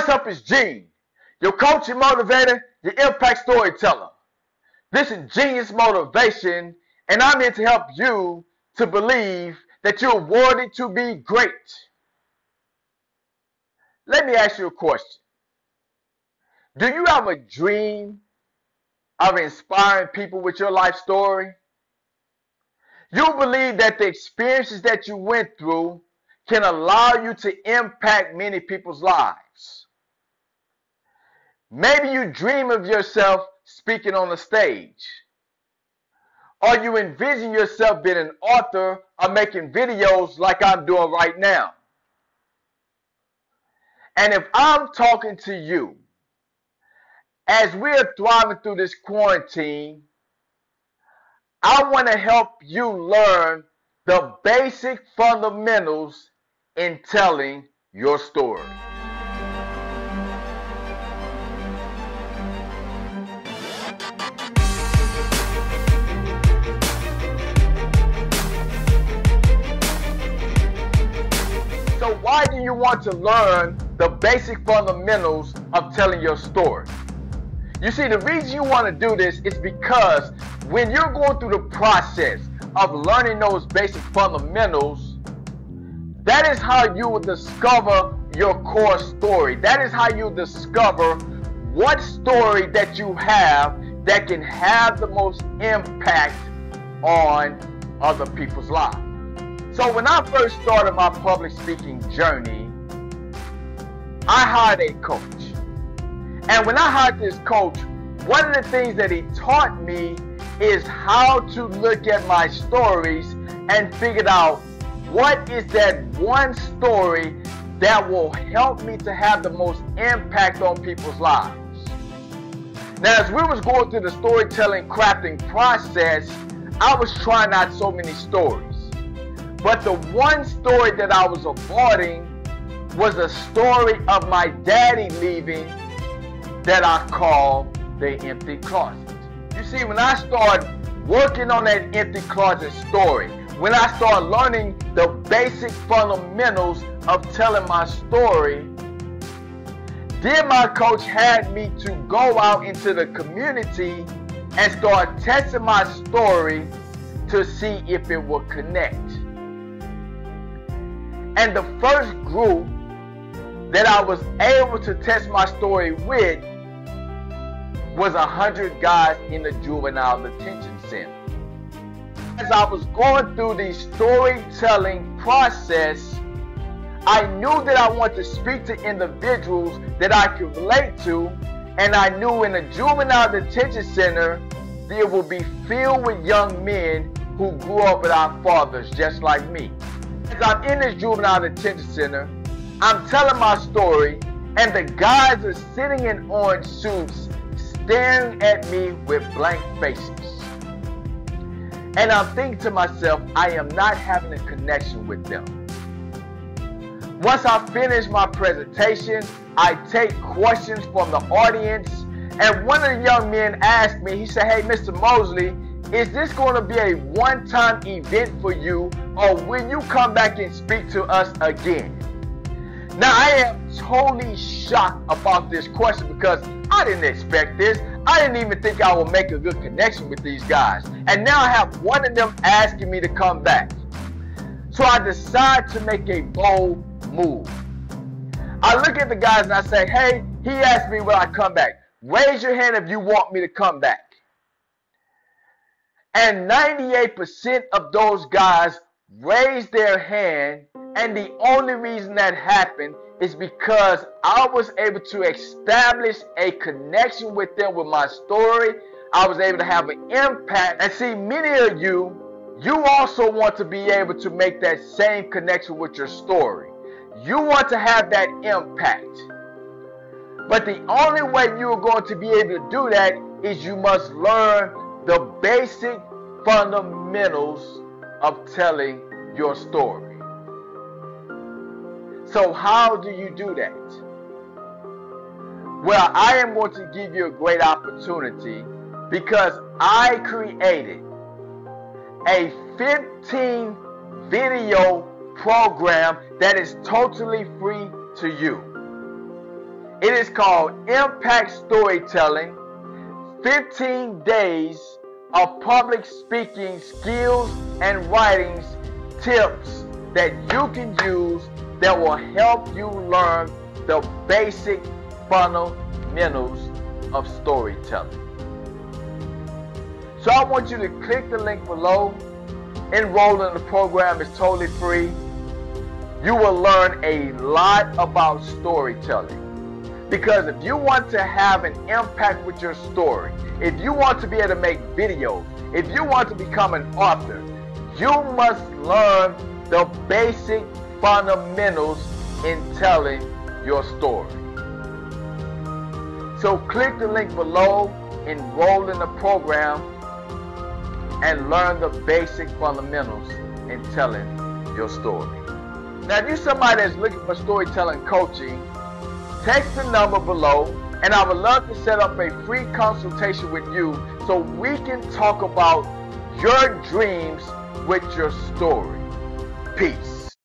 What's up, it's Gene, your coach and motivator, your impact storyteller. This is Genius Motivation, and I'm here to help you to believe that you're worthy to be great. Let me ask you a question. Do you have a dream of inspiring people with your life story? You believe that the experiences that you went through can allow you to impact many people's lives. Maybe you dream of yourself speaking on a stage. Or you envision yourself being an author or making videos like I'm doing right now. And if I'm talking to you, as we're thriving through this quarantine, I want to help you learn the basic fundamentals in telling your story. So why do you want to learn the basic fundamentals of telling your story? You see, the reason you want to do this is because when you're going through the process of learning those basic fundamentals, that is how you will discover your core story. That is how you discover what story that you have that can have the most impact on other people's lives. So when I first started my public speaking journey, I hired a coach. And when I hired this coach, one of the things that he taught me is how to look at my stories and figure out what is that one story that will help me to have the most impact on people's lives. Now, as we was going through the storytelling crafting process, I was trying out so many stories. But the one story that I was avoiding was a story of my daddy leaving that I call the empty closet. You see, when I started working on that empty closet story, when I started learning the basic fundamentals of telling my story, then my coach had me to go out into the community and start testing my story to see if it would connect. And the first group that I was able to test my story with was 100 guys in the Juvenile Detention Center. As I was going through the storytelling process, I knew that I wanted to speak to individuals that I could relate to, and I knew in a Juvenile Detention Center, there would be filled with young men who grew up without fathers just like me. As I'm in this Juvenile Detention Center, I'm telling my story, and the guys are sitting in orange suits staring at me with blank faces. And I'm thinking to myself, I am not having a connection with them. Once I finish my presentation, I take questions from the audience, and one of the young men asked me, he said, "Hey, Mr. Mosley, is this going to be a one-time event for you, or will you come back and speak to us again?" Now, I am totally shocked about this question because I didn't expect this. I didn't even think I would make a good connection with these guys. And now I have one of them asking me to come back. So I decide to make a bold move. I look at the guys and I say, "Hey, he asked me will I come back. Raise your hand if you want me to come back." And 98% of those guys raised their hand, and the only reason that happened is because I was able to establish a connection with them with my story. I was able to have an impact. And see, many of you also want to be able to make that same connection with your story. You want to have that impact. But the only way you're going to be able to do that is you must learn the basic fundamentals of telling your story. So how do you do that? Well, I am going to give you a great opportunity because I created a 15 video program that is totally free to you. It It is called Impact Storytelling, 15 Days of Public Speaking Skills and Writings Tips that you can use that will help you learn the basic fundamentals of storytelling. So I want you to click the link below. Enroll in the program is totally free. You will learn a lot about storytelling. Because if you want to have an impact with your story, if you want to be able to make videos, if you want to become an author, you must learn the basic fundamentals in telling your story. So click the link below, enroll in the program, and learn the basic fundamentals in telling your story. Now, if you're somebody that's looking for storytelling coaching, text the number below, and I would love to set up a free consultation with you so we can talk about your dreams with your story. Peace.